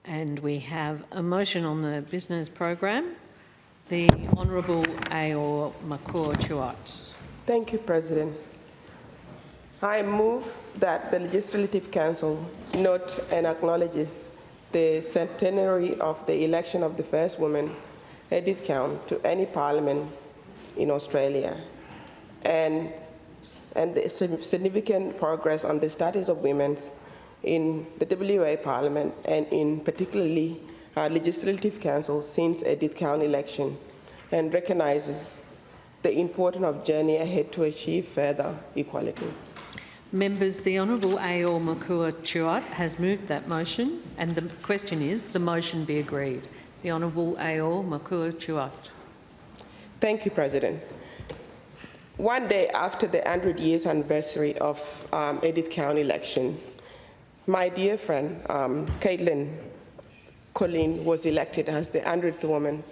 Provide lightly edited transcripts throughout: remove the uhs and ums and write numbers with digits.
And we have a motion on the business program. The Honourable Ayor Makur-Chuat. Thank you, President. I move that the Legislative Council note and acknowledges the centenary of the election of the first woman, Edith Cowan, to any parliament in Australia, and the significant progress on the status of women in the WA Parliament and in particularly our Legislative Council since Edith Cowan election, and recognizes the importance of journey ahead to achieve further equality. Members, the Honourable Ayor Makur-Chuat has moved that motion, and the question is the motion be agreed. The Honourable Ayor Makur-Chuat. Thank you, President. One day after the 100 years anniversary of Edith Cowan election, my dear friend, Caitlin Colleen, was elected as the 100th woman,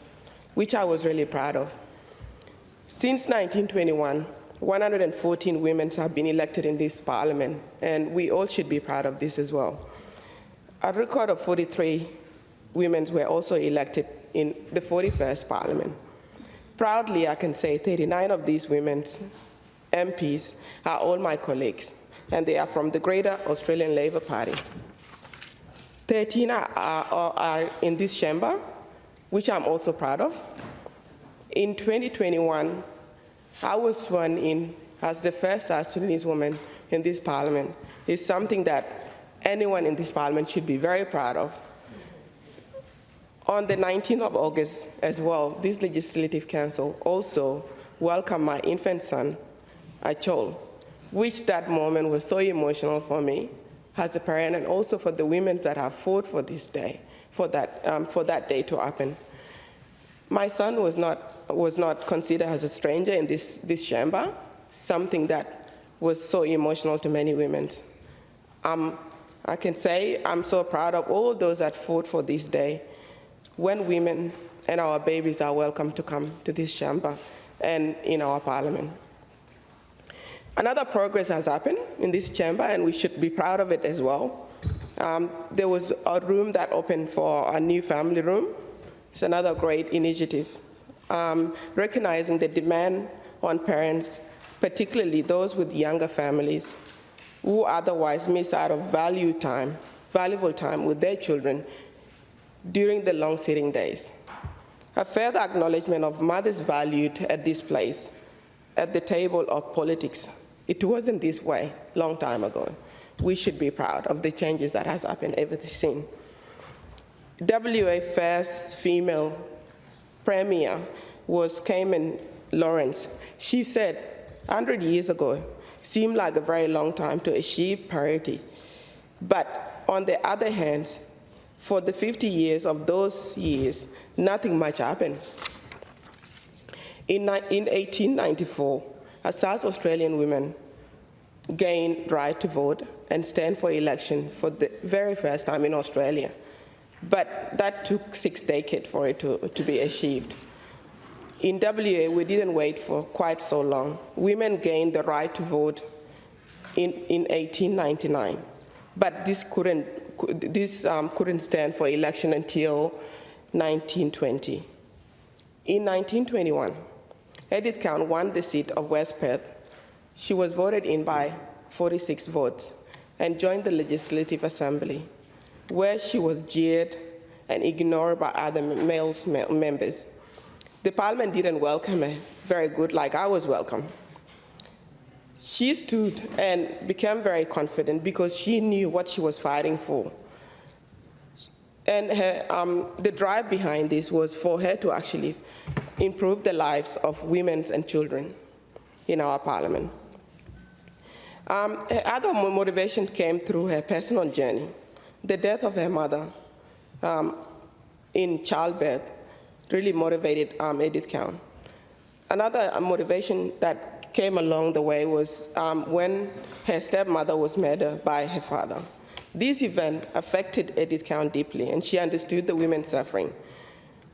which I was really proud of. Since 1921, 114 women have been elected in this parliament, and we all should be proud of this as well. A record of 43 women were also elected in the 41st parliament. Proudly, I can say 39 of these women's MPs are all my colleagues, and they are from the Greater Australian Labor Party. 13 are in this chamber, which I'm also proud of. In 2021, I was sworn in as the first South Sudanese woman in this parliament. It's something that anyone in this parliament should be very proud of. On the 19th of August as well, this Legislative Council also welcomed my infant son, Achol, which that moment was so emotional for me as a parent, and also for the women that have fought for this day, for that day to happen. My son was not considered as a stranger in this chamber, something that was so emotional to many women. I can say I'm so proud of all those that fought for this day, when women and our babies are welcome to come to this chamber and in our parliament. Another progress has happened in this chamber, and we should be proud of it as well. There was a room that opened for a new family room. It's another great initiative, recognizing the demand on parents, particularly those with younger families, who otherwise miss out of valuable time with their children during the long sitting days. A further acknowledgement of mothers valued at this place, at the table of politics. It wasn't this way a long time ago. We should be proud of the changes that has happened ever since. WA first female premier was Cayman Lawrence. She said, 100 years ago seemed like a very long time to achieve parity. But on the other hand, for the 50 years of those years, nothing much happened. In 1894, a South Australian woman gained right to vote and stand for election for the very first time in Australia. But that took 6 decades for it to be achieved. In WA, we didn't wait for quite so long. Women gained the right to vote in 1899, but this couldn't stand for election until 1920. In 1921, Edith Cowan won the seat of West Perth. She was voted in by 46 votes and joined the Legislative Assembly, where she was jeered and ignored by other male members. The Parliament didn't welcome her very good like I was welcome. She stood and became very confident because she knew what she was fighting for. And the drive behind this was for her to actually improve the lives of women and children in our Parliament. Her other motivation came through her personal journey. The death of her mother in childbirth really motivated Edith Cowan. Another motivation that came along the way was when her stepmother was murdered by her father. This event affected Edith Cowan deeply, and she understood the women's suffering.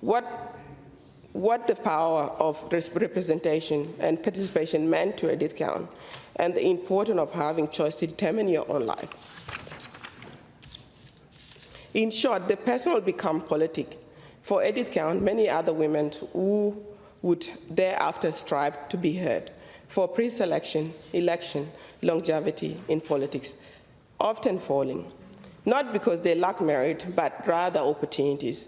What the power of representation and participation meant to Edith Cowan, and the importance of having choice to determine your own life. In short, the personal become politic. For Edith Cowan, many other women who would thereafter strive to be heard for pre-selection, election, longevity in politics, often falling, not because they lack merit, but rather opportunities.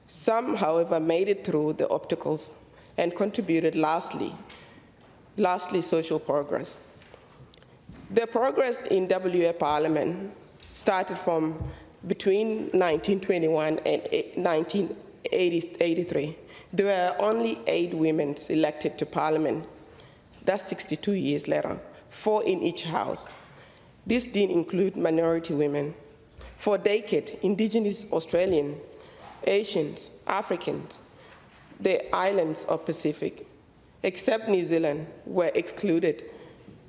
Some, however, made it through the obstacles and contributed lastly, social progress. The progress in WA Parliament started from between 1921 and 1983. There were only 8 women elected to Parliament. That's 62 years later, 4 in each house. This didn't include minority women. For a decade, Indigenous Australian, Asians, Africans, the islands of Pacific, except New Zealand, were excluded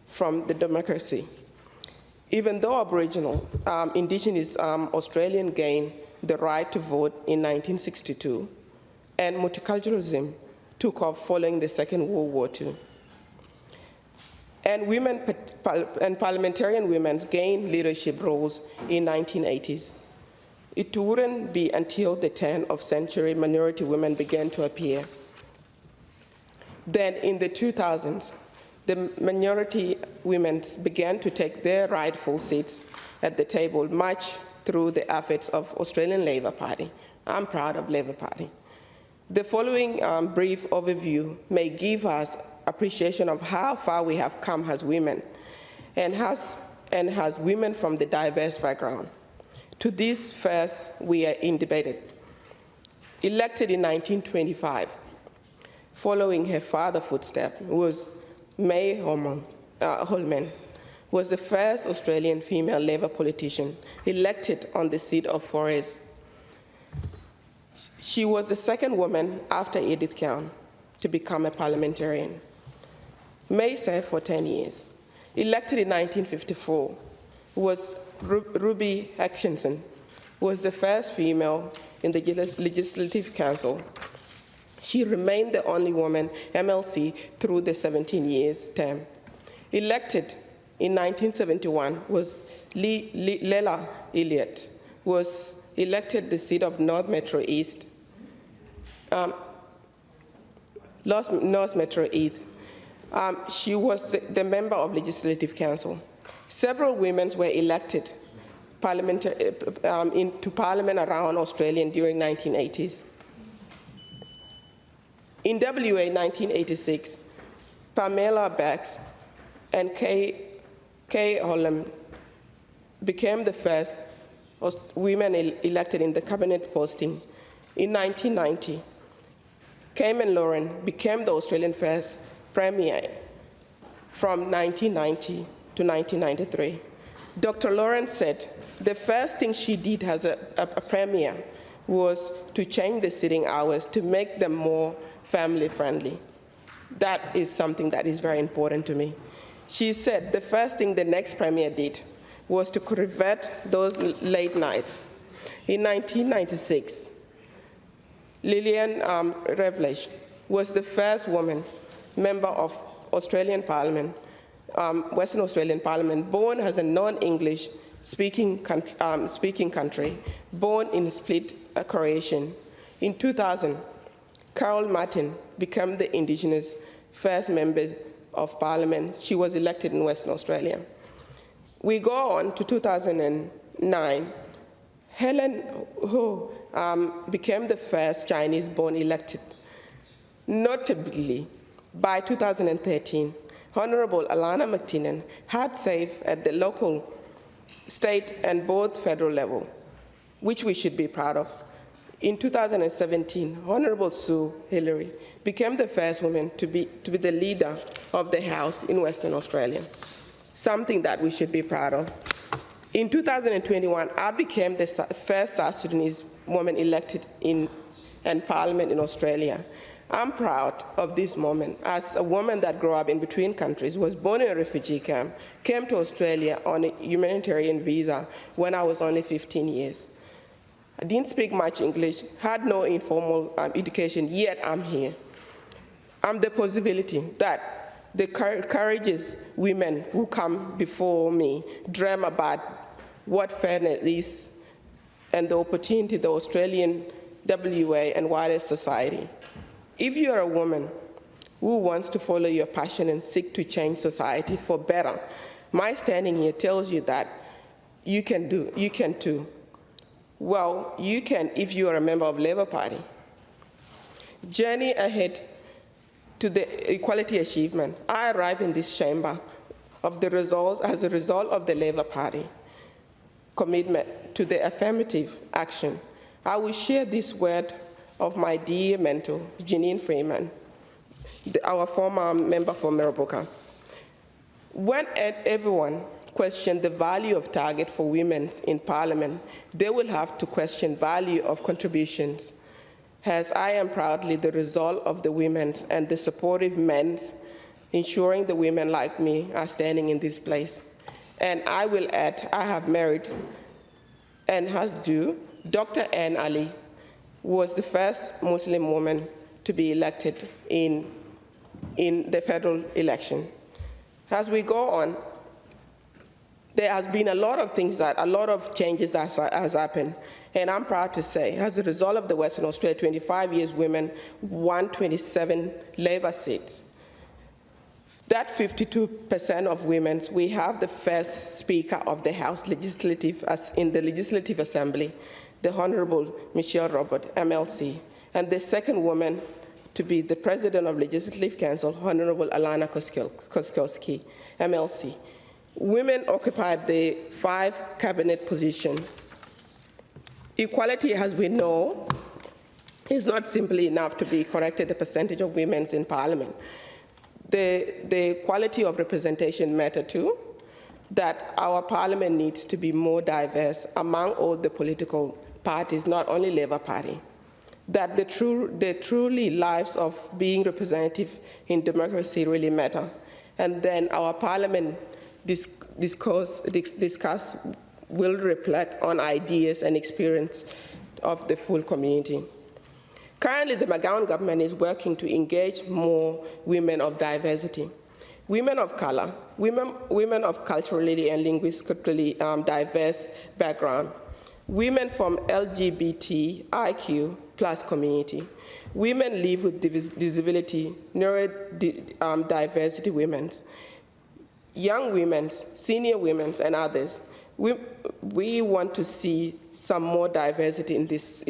from the democracy. Even though Aboriginal, Indigenous Australian gained the right to vote in 1962, and multiculturalism took off following the Second World War II. And women and parliamentarian women gained leadership roles in 1980s. It wouldn't be until the turn of century minority women began to appear. Then in the 2000s, the minority women began to take their rightful seats at the table, much through the efforts of Australian Labor Party. I'm proud of Labor Party. The following brief overview may give us appreciation of how far we have come as women and as women from the diverse background. To this first, we are in debate. Elected in 1925, following her father's footsteps, was May Holman, was the first Australian female Labor politician elected on the seat of Forres. She was the second woman after Edith Cowan to become a parliamentarian. May served for 10 years. Elected in 1954, was Ruby Atkinson, was the first female in the Legislative Council. She remained the only woman MLC through the 17 years term. Elected in 1971 was Lela Elliott, was elected the seat of North Metro East. North Metro East. She was the member of Legislative Council. Several women were elected into Parliament around Australia during 1980s. In WA 1986, Pamela Bax and Kay Holland became the first women elected in the cabinet posting. In 1990, Cayman Lauren became the Australian first Premier from 1990 to 1993. Dr. Lauren said the first thing she did as a Premier was to change the sitting hours to make them more family-friendly. That is something that is very important to me. She said the first thing the next Premier did was to revert those late nights. In 1996, Lillian Revlish was the first woman member of Australian Parliament, Western Australian Parliament, born as a non-English speaking country, born in split Croatian. In 2000, Carol Martin became the Indigenous first member of Parliament. She was elected in Western Australia. We go on to 2009. Helen Ho became the first Chinese-born elected. Notably, by 2013, Honorable Alana McTinnan had served at the local, state, and both federal level, which we should be proud of. In 2017, Honorable Sue Hillary became the first woman to be the leader of the House in Western Australia, something that we should be proud of. In 2021, I became the first South Sudanese woman elected in Parliament in Australia. I'm proud of this moment as a woman that grew up in between countries, was born in a refugee camp, came to Australia on a humanitarian visa when I was only 15 years. I didn't speak much English, had no informal education, yet I'm here. I'm the possibility that the courageous women who come before me dream about what fairness is and the opportunity the Australian, WA, and wider society. If you are a woman who wants to follow your passion and seek to change society for better, my standing here tells you that you can too. Well, you can if you are a member of Labour Party. Journey ahead to the equality achievement. I arrived in this chamber of the results as a result of the Labour Party commitment to the affirmative action. I will share this word of my dear mentor, Janine Freeman, our former member for Mirrabooka. When everyone questioned the value of target for women in Parliament, they will have to question value of contributions, as I am proudly the result of the women and the supportive men ensuring the women like me are standing in this place. And I will add, I have married, and as do, Dr. Anne Ali was the first Muslim woman to be elected in the federal election. As we go on, there has been a lot of changes that has happened. And I'm proud to say, as a result of the Western Australia 25 years, women won 27 Labour seats. That 52% of women, we have the first Speaker of the House Legislative, in the Legislative Assembly, the Honourable Michelle Robert, MLC, and the second woman to be the President of Legislative Council, Honourable Alana Koskowski, MLC. Women occupied the 5 cabinet positions. Equality, as we know, is not simply enough to be corrected the percentage of women in Parliament. The quality of representation matter too, that our Parliament needs to be more diverse among all the political parties, not only Labour Party, that the truly lives of being representative in democracy really matter. And then our Parliament discuss will reflect on ideas and experience of the full community. Currently, the McGowan government is working to engage more women of diversity, women of color, women of culturally and linguistically diverse background, women from LGBTIQ plus community, women live with disability, neurodiversity women, young women, senior women, and others. We want to see some more diversity in this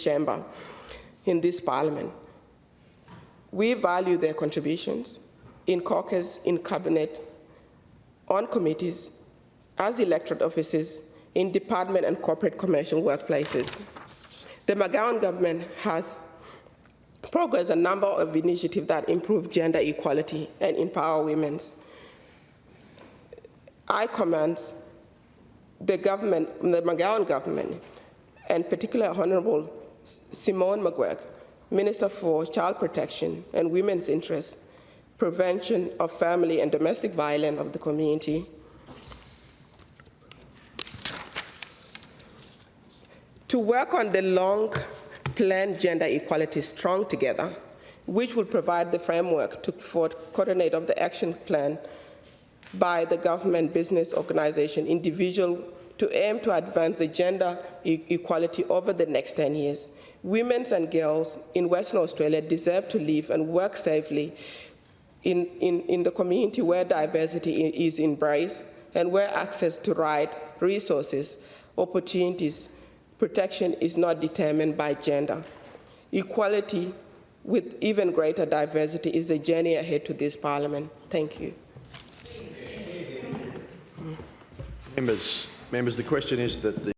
chamber, in this Parliament. We value their contributions in caucus, in cabinet, on committees, as elected offices, in department and corporate commercial workplaces. The McGowan government has progressed a number of initiatives that improve gender equality and empower women. I commend the government, the McGowan government, and particularly Honourable Simone McGuirk, Minister for Child Protection and Women's Interests, Prevention of Family and Domestic Violence of the community, to work on the long-planned gender equality Strong Together, which will provide the framework for coordinate of the action plan by the government, business, organization, individual, to aim to advance the gender equality over the next 10 years. Women and girls in Western Australia deserve to live and work safely in the community where diversity is embraced and where access to right, resources, opportunities, protection is not determined by gender. Equality with even greater diversity is a journey ahead to this Parliament. Thank you. Members, the question is that the